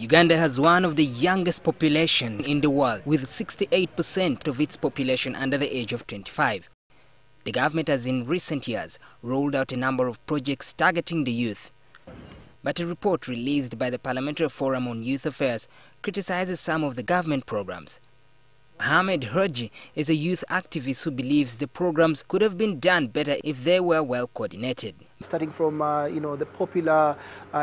Uganda has one of the youngest populations in the world, with 68% of its population under the age of 25. The government has in recent years rolled out a number of projects targeting the youth. But a report released by the Parliamentary Forum on Youth Affairs criticizes some of the government programs. Ahmed Herji is a youth activist who believes the programs could have been done better if they were well coordinated. Starting from the popular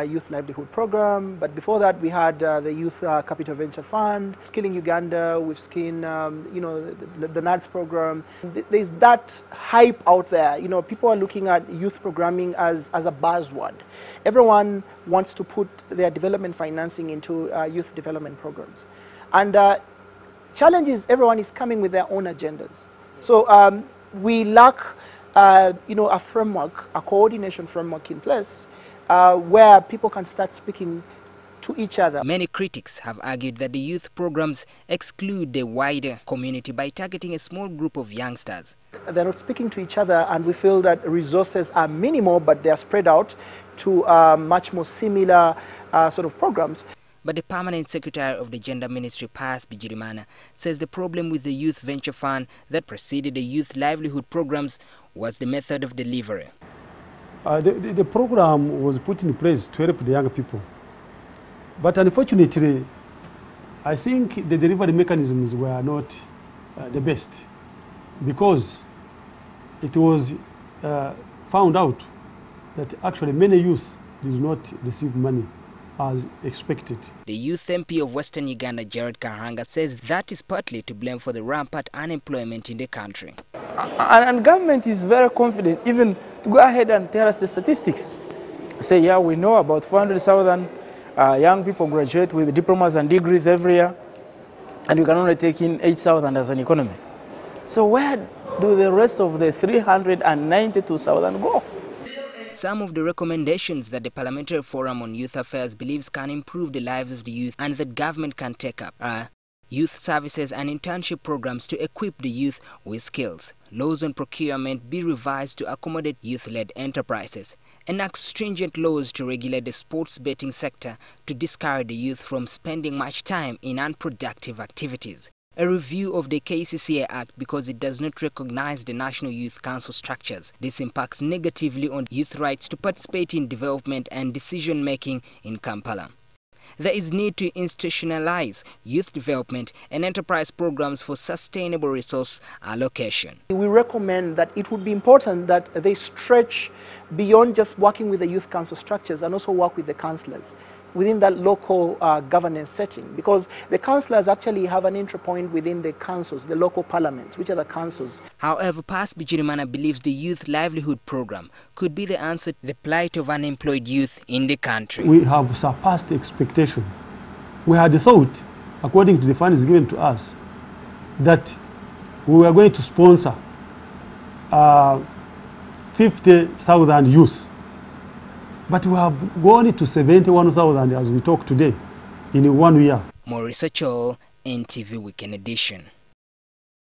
youth livelihood program, but before that we had the youth capital venture fund, Skilling Uganda, we've seen the NADS program. There's that hype out there. People are looking at youth programming as a buzzword. Everyone wants to put their development financing into youth development programs, and challenge is everyone is coming with their own agendas. So we lack a framework, a coordination framework in place where people can start speaking to each other. Many critics have argued that the youth programs exclude the wider community by targeting a small group of youngsters. They're not speaking to each other, and we feel that resources are minimal, but they are spread out to much more similar sort of programs. But the Permanent Secretary of the Gender Ministry, Pius Bigirimana, says the problem with the Youth Venture Fund that preceded the youth livelihood programs was the method of delivery. The program was put in place to help the young people. But unfortunately, I think the delivery mechanisms were not the best, because it was found out that actually many youth did not receive money as expected. The youth MP of Western Uganda, Jared Kahanga, says that is partly to blame for the rampant unemployment in the country. And government is very confident even to go ahead and tell us the statistics. Say, yeah, we know about 400,000 young people graduate with diplomas and degrees every year, and we can only take in 8,000 as an economy. So where do the rest of the 392,000 go? Some of the recommendations that the Parliamentary Forum on Youth Affairs believes can improve the lives of the youth and that government can take up are youth services and internship programs to equip the youth with skills, laws on procurement be revised to accommodate youth-led enterprises, enact stringent laws to regulate the sports betting sector to discourage the youth from spending much time in unproductive activities. A review of the KCCA Act because it does not recognize the National Youth Council structures. This impacts negatively on youth rights to participate in development and decision-making in Kampala. There is need to institutionalize youth development and enterprise programs for sustainable resource allocation. We recommend that it would be important that they stretch beyond just working with the youth council structures and also work with the councillors within that local governance setting, because the councillors actually have an entry point within the councils, the local parliaments, which are the councils. However, Pius Bigirimana believes the youth livelihood program could be the answer to the plight of unemployed youth in the country. We have surpassed expectation. We had thought, according to the funds given to us, that we were going to sponsor 50,000 youth. But we have gone to 71,000 as we talk today in 1 year. More research all NTV Weekend Edition.